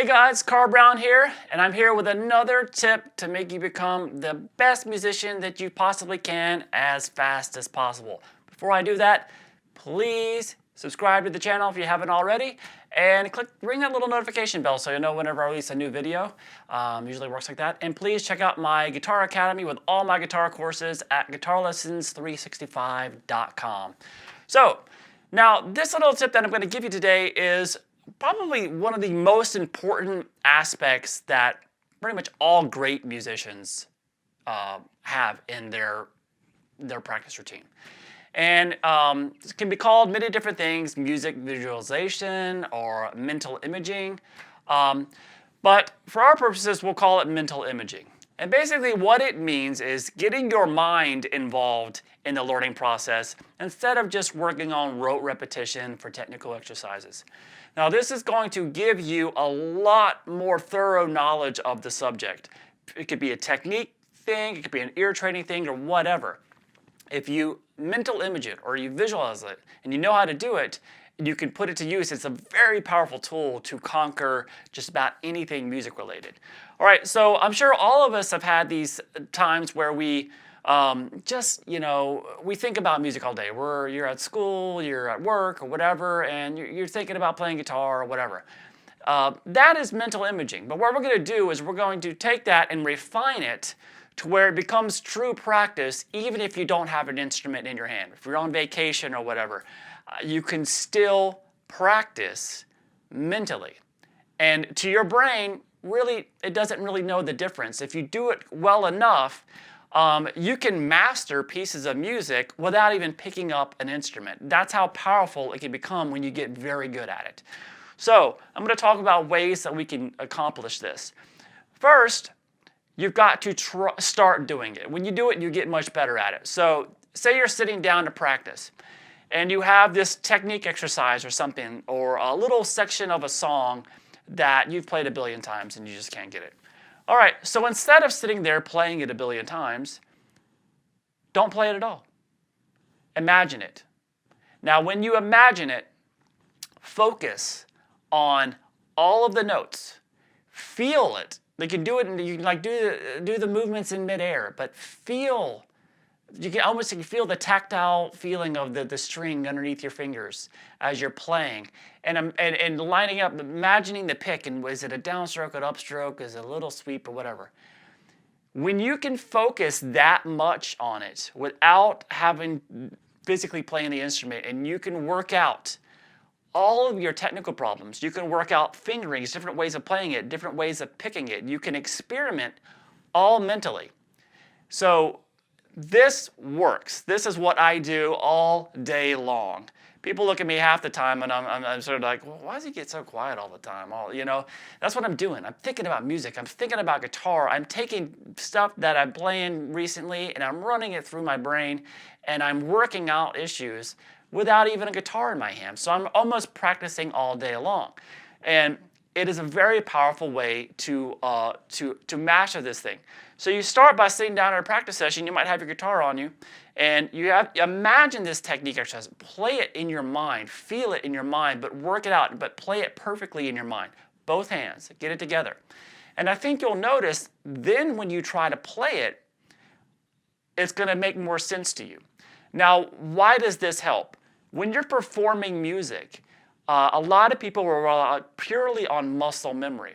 guys, Carl Brown here, and I'm here with another tip to make you become the best musician that you possibly can as fast as possible. Before I do that, please subscribe to the channel if you haven't already, and ring that little notification bell so you'll know whenever I release a new video. Usually works like that. And please check out my Guitar Academy with all my guitar courses at guitarlessons365.com. So, now this little tip that I'm going to give you today is probably one of the most important aspects that pretty much all great musicians have in their practice routine. And it can be called many different things: music visualization or mental imaging. But for our purposes, we'll call it mental imaging. And basically what it means is getting your mind involved in the learning process instead of just working on rote repetition for technical exercises. Now this is going to give you a lot more thorough knowledge of the subject. It could be a technique thing, it could be an ear training thing, or whatever. If you mental image it or you visualize it and you know how to do it, you can put it to use. It's a very powerful tool to conquer just about anything music related. All right, so I'm sure all of us have had these times where we we think about music all day. You're at school, you're at work, or whatever, and you're thinking about playing guitar or whatever. That is mental imaging. But what we're going to do is we're going to take that and refine it to where it becomes true practice, even if you don't have an instrument in your hand. If you're on vacation or whatever, you can still practice mentally. And to your brain, really, it doesn't really know the difference. If you do it well enough, you can master pieces of music without even picking up an instrument. That's how powerful it can become when you get very good at it. So I'm going to talk about ways that we can accomplish this. First, you've got to start doing it. When you do it, you get much better at it. So say you're sitting down to practice, and you have this technique exercise or something, or a little section of a song that you've played a billion times and you just can't get it. All right, so instead of sitting there playing it a billion times, don't play it at all. Imagine it. Now, when you imagine it, focus on all of the notes. Feel it. You can do it, and you can do the movements in midair, but feel. You can almost feel the tactile feeling of the string underneath your fingers as you're playing, and lining up, imagining the pick, and is it a downstroke, an upstroke, is it a little sweep, or whatever. When you can focus that much on it without having physically playing the instrument, and you can work out all of your technical problems, you can work out fingerings, different ways of playing it, different ways of picking it. You can experiment all mentally. So this works. This is what I do all day long. People look at me half the time and I'm sort of like, well, why does he get so quiet all the time? That's what I'm doing. I'm thinking about music. I'm thinking about guitar. I'm taking stuff that I'm playing recently and I'm running it through my brain, and I'm working out issues without even a guitar in my hand. So I'm almost practicing all day long. And it is a very powerful way to master this thing. So you start by sitting down at a practice session. You might have your guitar on you, and imagine this technique exercise. Play it in your mind, feel it in your mind, but work it out, but play it perfectly in your mind. Both hands, get it together. And I think you'll notice then when you try to play it, it's going to make more sense to you. Now, why does this help? When you're performing music, a lot of people rely purely on muscle memory.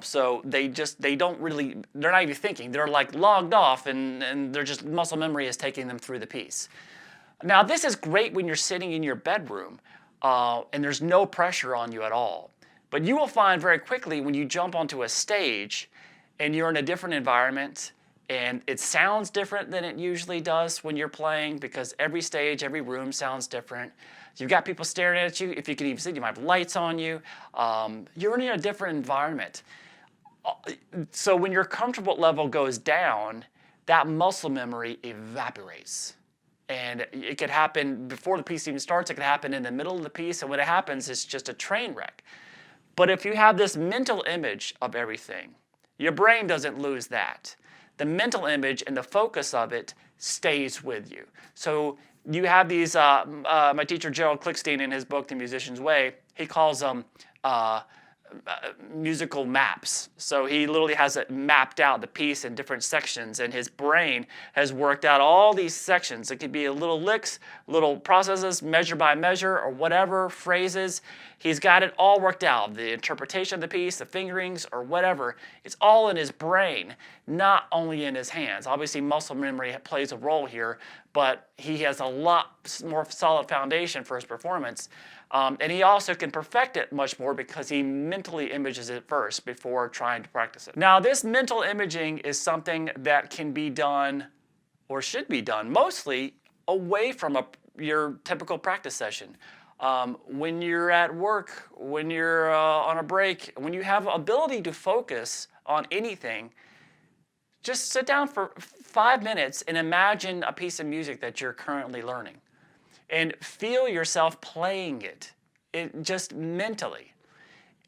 So they're not even thinking. They're like logged off, and they're just, muscle memory is taking them through the piece. Now, this is great when you're sitting in your bedroom and there's no pressure on you at all. But you will find very quickly when you jump onto a stage and you're in a different environment, and it sounds different than it usually does when you're playing, because every stage, every room sounds different. You've got people staring at you. If you can even see, you might have lights on you. You're in a different environment. So when your comfortable level goes down, that muscle memory evaporates. And it could happen before the piece even starts. It could happen in the middle of the piece. And when it happens, it's just a train wreck. But if you have this mental image of everything, your brain doesn't lose that. The mental image and the focus of it stays with you. So you have these, my teacher Gerald Klickstein in his book, The Musician's Way, he calls them musical maps. So he literally has it mapped out, the piece in different sections, and his brain has worked out all these sections. It could be little licks, little processes, measure by measure, or whatever, phrases. He's got it all worked out. The interpretation of the piece, the fingerings, or whatever. It's all in his brain, not only in his hands. Obviously, muscle memory plays a role here, but he has a lot more solid foundation for his performance. And he also can perfect it much more because he mentally images it first before trying to practice it. Now, this mental imaging is something that can be done, or should be done, mostly away from your typical practice session. When you're at work, when you're on a break, when you have ability to focus on anything, just sit down for 5 minutes and imagine a piece of music that you're currently learning. And feel yourself playing it just mentally.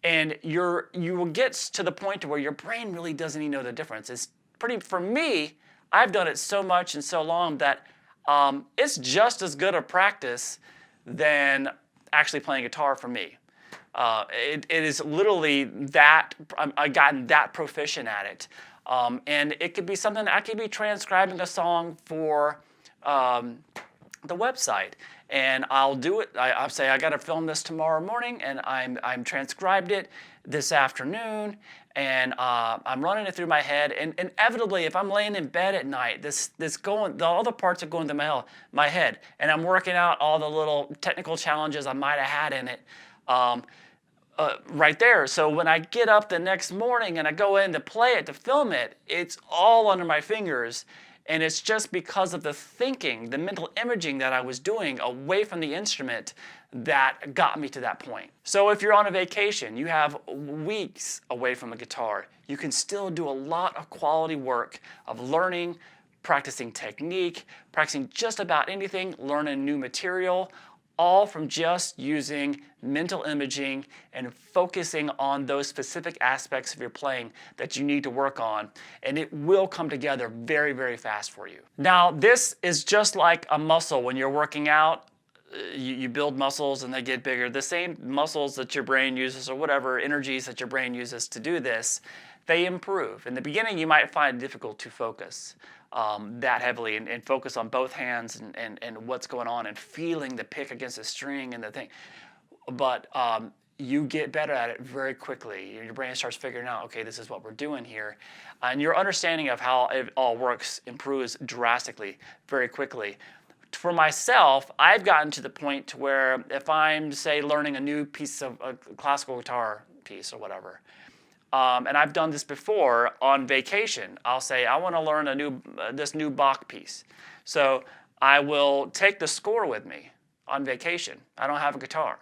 And you will get to the point to where your brain really doesn't even know the difference. For me, I've done it so much and so long that it's just as good a practice than actually playing guitar for me. It is literally that, I've gotten that proficient at it. And it could be something, I could be transcribing a song for the website, and I'll do it. I'll say I got to film this tomorrow morning, and I'm transcribed it this afternoon, and I'm running it through my head. And inevitably, if I'm laying in bed at night, all the parts are going to my head, and I'm working out all the little technical challenges I might have had in it. Right there. So when I get up the next morning and I go in to play it, to film it, it's all under my fingers. And it's just because of the thinking, the mental imaging that I was doing away from the instrument that got me to that point. So if you're on a vacation, you have weeks away from the guitar, you can still do a lot of quality work of learning, practicing technique, practicing just about anything, learning new material, all from just using mental imaging and focusing on those specific aspects of your playing that you need to work on, and it will come together very, very fast for you. Now, this is just like a muscle. When you're working out, you build muscles and they get bigger. The same muscles that your brain uses, or whatever energies that your brain uses to do this, they improve. In the beginning, you might find it difficult to focus that heavily and focus on both hands and what's going on and feeling the pick against the string and the thing. But you get better at it very quickly. Your brain starts figuring out, okay, this is what we're doing here. And your understanding of how it all works improves drastically, very quickly. For myself, I've gotten to the point to where if I'm, say, learning a new piece of a classical guitar piece or whatever, and I've done this before on vacation. I'll say, I want to learn this new Bach piece. So I will take the score with me on vacation. I don't have a guitar.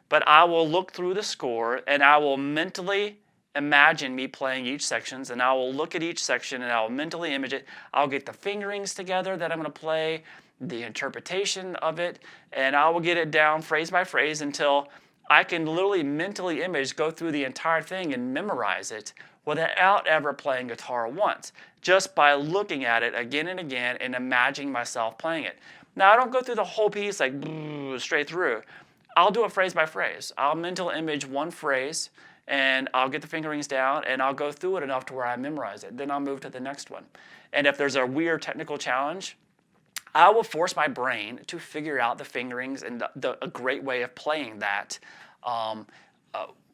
But I will look through the score and I will mentally imagine me playing each section, and I will look at each section and I will mentally image it. I'll get the fingerings together that I'm going to play, the interpretation of it, and I will get it down phrase by phrase until I can literally mentally go through the entire thing and memorize it without ever playing guitar once, just by looking at it again and again and imagining myself playing it. Now, I don't go through the whole piece like straight through. I'll do it phrase by phrase. I'll mental image one phrase, and I'll get the fingerings down, and I'll go through it enough to where I memorize it. Then I'll move to the next one. And if there's a weird technical challenge, I will force my brain to figure out the fingerings and a great way of playing that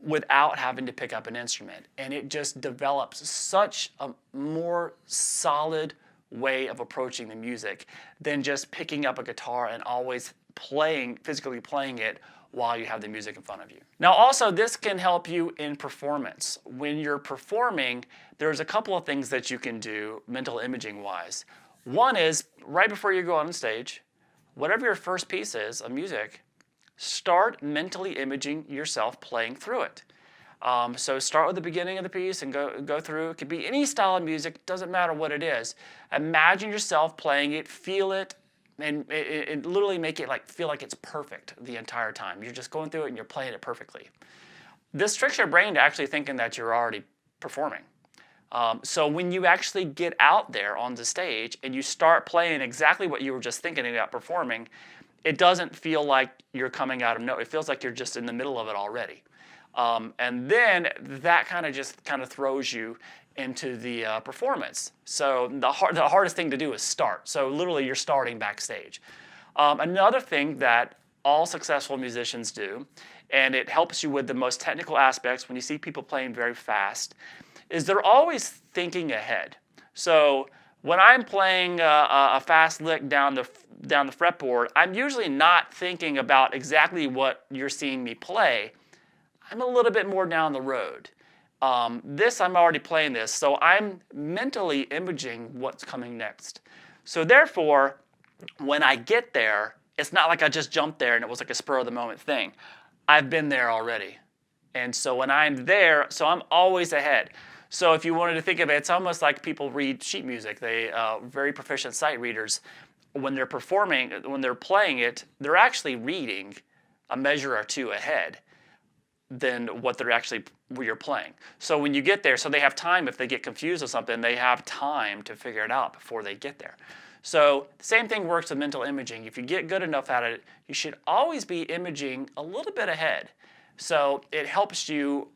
without having to pick up an instrument. And it just develops such a more solid way of approaching the music than just picking up a guitar and always physically playing it while you have the music in front of you. Now also, this can help you in performance. When you're performing, there's a couple of things that you can do mental imaging wise. One is, right before you go on stage, whatever your first piece is of music, start mentally imaging yourself playing through it. So start with the beginning of the piece and go through. It could be any style of music, doesn't matter what it is. Imagine yourself playing it, feel it, and literally make it feel like it's perfect the entire time. You're just going through it and you're playing it perfectly. This tricks your brain to actually thinking that you're already performing. So when you actually get out there on the stage and you start playing exactly what you were just thinking about performing, it doesn't feel like you're coming out of nowhere. It feels like you're just in the middle of it already. And then that kind of throws you into the performance. So the hardest thing to do is start. So literally you're starting backstage. Another thing that all successful musicians do, and it helps you with the most technical aspects when you see people playing very fast, is they're always thinking ahead. So when I'm playing a fast lick down the fretboard, I'm usually not thinking about exactly what you're seeing me play. I'm a little bit more down the road. I'm already playing this, so I'm mentally imaging what's coming next. So therefore, when I get there, it's not like I just jumped there and it was like a spur of the moment thing. I've been there already. And so when I'm there, so I'm always ahead. So if you wanted to think of it, it's almost like people read sheet music. They very proficient sight readers. When they're performing, when they're playing it, they're actually reading a measure or two ahead than what you're playing. So when you get there, so they have time if they get confused with something, they have time to figure it out before they get there. So the same thing works with mental imaging. If you get good enough at it, you should always be imaging a little bit ahead. So it helps you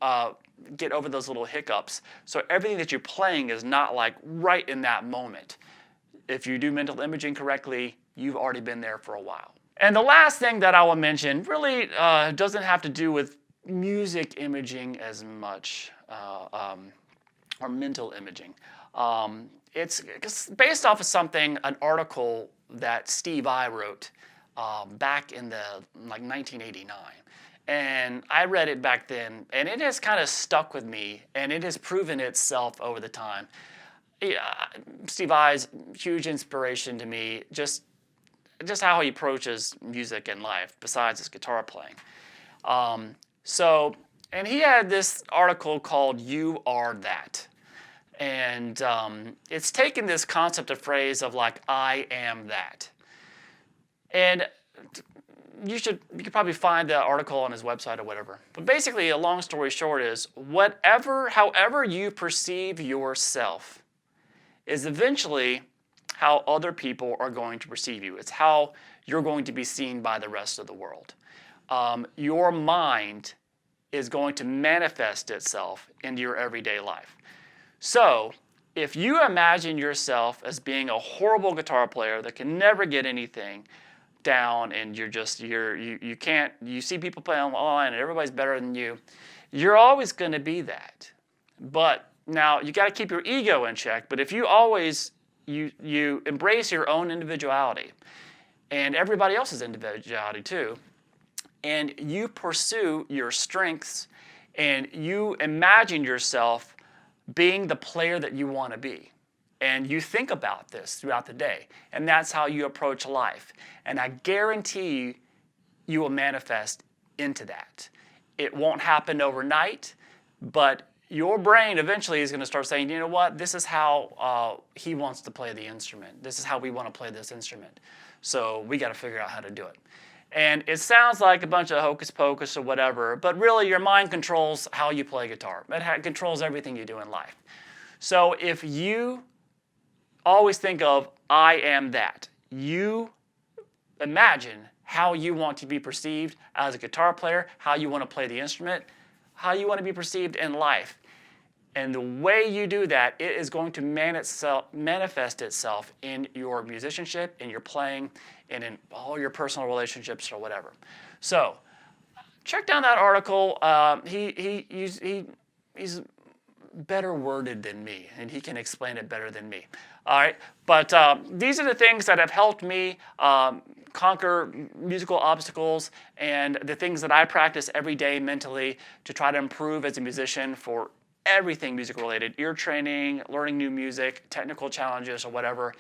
get over those little hiccups. So everything that you're playing is not like right in that moment. If you do mental imaging correctly, you've already been there for a while. And the last thing that I will mention really doesn't have to do with music imaging as much, or mental imaging. It's based off of an article that Steve I wrote back in like 1989. And I read it back then, and it has kind of stuck with me, and it has proven itself over the time. Steve I's huge inspiration to me, just how he approaches music and life, besides his guitar playing. And he had this article called "You Are That." And it's taken this concept of phrase of like, I am that. And you could probably find the article on his website or whatever. But basically, a long story short is, however you perceive yourself is eventually how other people are going to perceive you. It's how you're going to be seen by the rest of the world. Your mind is going to manifest itself into your everyday life. So if you imagine yourself as being a horrible guitar player that can never get anything down, and you see people play online and everybody's better than you, you're always going to be that. But now you got to keep your ego in check. But if you always you embrace your own individuality and everybody else's individuality too, and you pursue your strengths and you imagine yourself being the player that you want to be, and you think about this throughout the day, and that's how you approach life, and I guarantee you will manifest into that. It won't happen overnight, but your brain eventually is going to start saying, you know what, this is how he wants to play the instrument. This is how we want to play this instrument. So we got to figure out how to do it. And it sounds like a bunch of hocus pocus or whatever, but really your mind controls how you play guitar. It controls everything you do in life. So if you always think of, I am that, you imagine how you want to be perceived as a guitar player, how you want to play the instrument, how you want to be perceived in life. And the way you do that, it is going to manifest itself in your musicianship, in your playing, and in all your personal relationships or whatever. So check down that article. He's better worded than me, and he can explain it better than me. All right, but these are the things that have helped me conquer musical obstacles, and the things that I practice every day mentally to try to improve as a musician for everything music related, ear training, learning new music, technical challenges or whatever.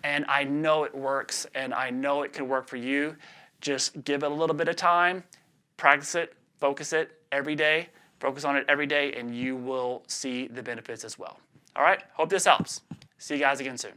And I know it works, and I know it can work for you. Just give it a little bit of time, practice it, focus it every day, focus on it every day, and you will see the benefits as well. All right, hope this helps. See you guys again soon.